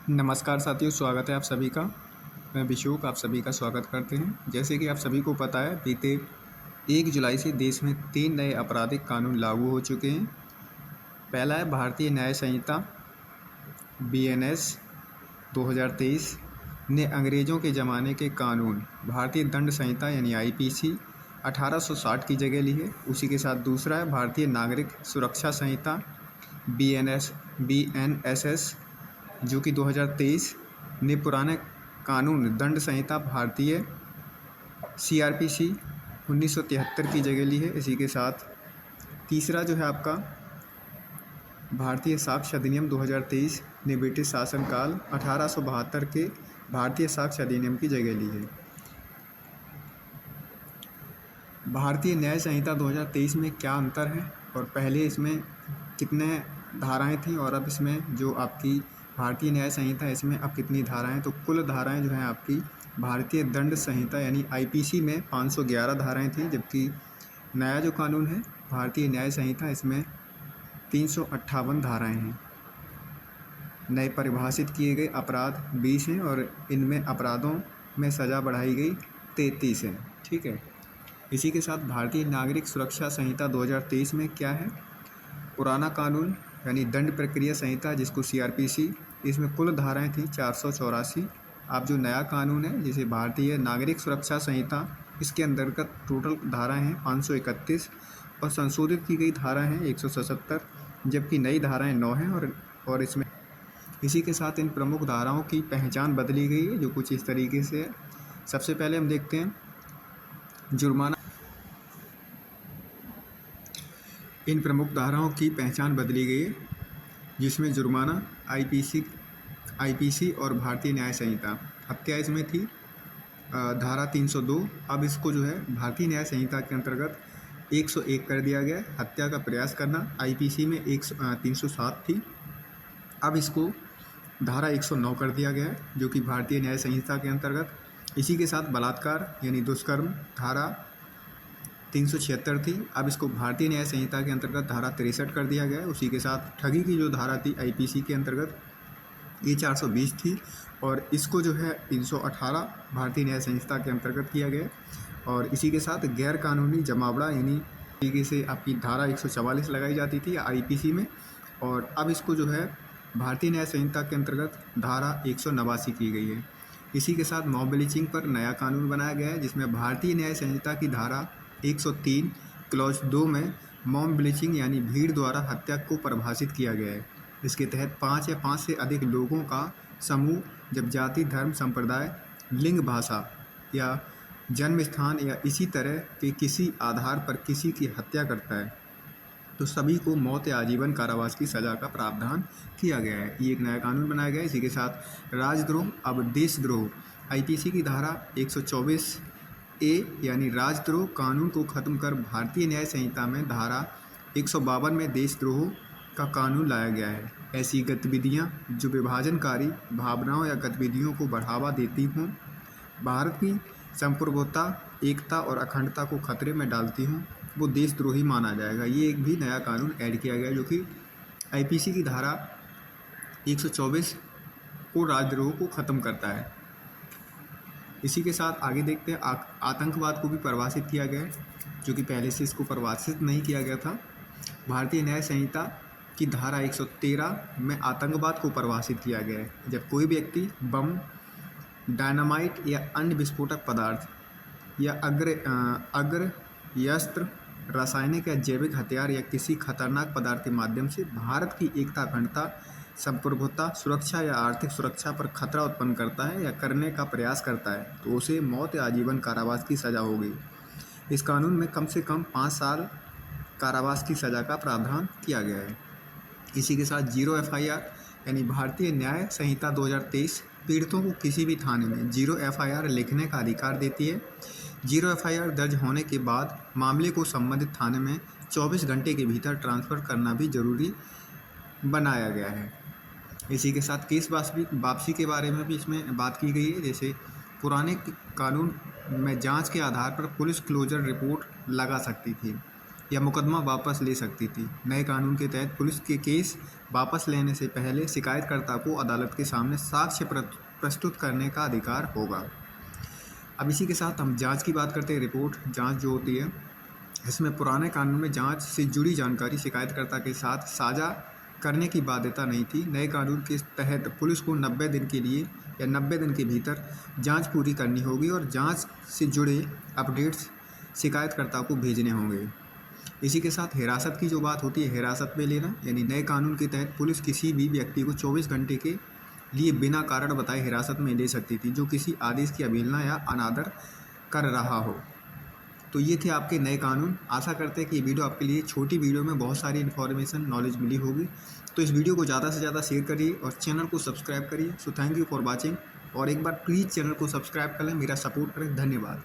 नमस्कार साथियों, स्वागत है आप सभी का। मैं विशोक आप सभी का स्वागत करते हैं। जैसे कि आप सभी को पता है, बीते 1 जुलाई से देश में 3 नए आपराधिक कानून लागू हो चुके हैं। पहला है भारतीय न्याय संहिता BNS 2023 ने अंग्रेज़ों के ज़माने के कानून भारतीय दंड संहिता यानी IPC 1860 की जगह ली है। उसी के साथ दूसरा है भारतीय नागरिक सुरक्षा संहिता BNSS जो कि 2023 ने पुराने कानून दंड संहिता भारतीय CRPC 1973 की जगह ली है। इसी के साथ तीसरा जो है आपका भारतीय साक्ष्य अधिनियम 2023 ने ब्रिटिश शासनकाल 1872 के भारतीय साक्ष्य अधिनियम की जगह ली है। भारतीय न्याय संहिता 2023 में क्या अंतर है और पहले इसमें कितने धाराएं थीं और अब इसमें जो आपकी भारतीय न्याय संहिता है इसमें अब कितनी धाराएं। तो कुल धाराएं जो हैं आपकी भारतीय दंड संहिता यानी IPC में 511 धाराएं थीं, जबकि नया जो कानून है भारतीय न्याय संहिता इसमें 358 धाराएं हैं। नए परिभाषित किए गए अपराध 20 हैं और इनमें अपराधों में सज़ा बढ़ाई गई 33 है। ठीक है। इसी के साथ भारतीय नागरिक सुरक्षा संहिता 2023 में क्या है, पुराना कानून यानी दंड प्रक्रिया संहिता जिसको CRPC, इसमें कुल धाराएं थी 484। अब जो नया कानून है जिसे भारतीय नागरिक सुरक्षा संहिता, इसके अंतर्गत टोटल धाराएं हैं 531 और संशोधित की गई धारा हैं 177, जबकि नई धाराएं 9 हैं और इसमें इसी के साथ इन प्रमुख धाराओं की पहचान बदली गई है जो कुछ इस तरीके से है। सबसे पहले हम देखते हैं जुर्माना। इन प्रमुख धाराओं की पहचान बदली गई है जिसमें जुर्माना IPC और भारतीय न्याय संहिता। हत्या इसमें थी धारा 302, अब इसको जो है भारतीय न्याय संहिता के अंतर्गत 101 कर दिया गया। हत्या का प्रयास करना IPC में 307 थी, अब इसको धारा 109 कर दिया गया है जो कि भारतीय न्याय संहिता के अंतर्गत। इसी के साथ बलात्कार यानी दुष्कर्म धारा 376 थी, अब इसको भारतीय न्याय संहिता के अंतर्गत धारा 63 कर दिया गया है। उसी के साथ ठगी की जो धारा थी IPC के अंतर्गत ये 420 थी और इसको जो है 318 भारतीय न्याय संहिता के अंतर्गत किया गया। और इसी के साथ गैर कानूनी जमावड़ा यानी तरीके से आपकी धारा 144 लगाई जाती थी IPC में, और अब इसको जो है भारतीय न्याय संहिता के अंतर्गत धारा 189 की गई है। इसी के साथ मॉब लिंचिंग पर नया कानून बनाया गया है जिसमें भारतीय न्याय संहिता की धारा 103 क्लॉज 2 में मॉब लिंचिंग यानी भीड़ द्वारा हत्या को परिभाषित किया गया है। इसके तहत 5 या 5 से अधिक लोगों का समूह जब जाति, धर्म, संप्रदाय, लिंग, भाषा या जन्म स्थान या इसी तरह के किसी आधार पर किसी की हत्या करता है तो सभी को मौत या आजीवन कारावास की सज़ा का प्रावधान किया गया है। ये एक नया कानून बनाया गया है। इसी के साथ राजद्रोह, अब देशद्रोह IPC की धारा 124A यानी राजद्रोह कानून को ख़त्म कर भारतीय न्याय संहिता में धारा 152 में देशद्रोह का कानून लाया गया है। ऐसी गतिविधियां जो विभाजनकारी भावनाओं या गतिविधियों को बढ़ावा देती हों, भारत की संप्रभुता, एकता और अखंडता को खतरे में डालती हों, वो देशद्रोही माना जाएगा। ये एक भी नया कानून ऐड किया गया जो कि IPC की धारा 124 को राजद्रोह को ख़त्म करता है। इसी के साथ आगे देखते हैं आतंकवाद को भी परिभाषित किया गया है जो कि पहले से इसको परिभाषित नहीं किया गया था। भारतीय न्याय संहिता की धारा 113 में आतंकवाद को परिभाषित किया गया है जब कोई व्यक्ति बम, डायनामाइट या अन्य विस्फोटक पदार्थ या अग्रयस्त्र, रासायनिक या जैविक हथियार या किसी खतरनाक पदार्थ के माध्यम से भारत की एकता, अखंडता, संप्रभुता, सुरक्षा या आर्थिक सुरक्षा पर खतरा उत्पन्न करता है या करने का प्रयास करता है तो उसे मौत या आजीवन कारावास की सज़ा होगी। इस कानून में कम से कम 5 साल कारावास की सज़ा का प्रावधान किया गया है। इसी के साथ 0 FIR यानी भारतीय न्याय संहिता 2023 पीड़ितों को किसी भी थाने में 0 FIR लिखने का अधिकार देती है। 0 FIR दर्ज होने के बाद मामले को संबंधित थाने में 24 घंटे के भीतर ट्रांसफ़र करना भी जरूरी बनाया गया है। इसी के साथ केस वापसी के बारे में भी इसमें बात की गई है। जैसे पुराने कानून में जांच के आधार पर पुलिस क्लोजर रिपोर्ट लगा सकती थी, या मुकदमा वापस ले सकती थी। नए कानून के तहत पुलिस के केस वापस लेने से पहले शिकायतकर्ता को अदालत के सामने साक्ष्य प्रस्तुत करने का अधिकार होगा। अब इसी के साथ हम जांच की बात करते हैं। रिपोर्ट जांच जो होती है, इसमें पुराने कानून में जांच से जुड़ी जानकारी शिकायतकर्ता के साथ साझा करने की बाध्यता नहीं थी। नए कानून के तहत पुलिस को 90 दिन के लिए या 90 दिन के भीतर जांच पूरी करनी होगी और जांच से जुड़े अपडेट्स शिकायतकर्ता को भेजने होंगे। इसी के साथ हिरासत की जो बात होती है, हिरासत में लेना, यानी नए कानून के तहत पुलिस किसी भी व्यक्ति को 24 घंटे के लिए बिना कारण बताए हिरासत में ले सकती थी जो किसी आदेश की अवहेलना या अनादर कर रहा हो। तो ये थे आपके नए कानून। आशा करते हैं कि ये वीडियो आपके लिए, छोटी वीडियो में बहुत सारी इन्फॉर्मेशन, नॉलेज मिली होगी। तो इस वीडियो को ज़्यादा से ज़्यादा शेयर करिए और चैनल को सब्सक्राइब करिए। So thank you for watching. और एक बार प्लीज़ चैनल को सब्सक्राइब कर लें, मेरा सपोर्ट करें। धन्यवाद।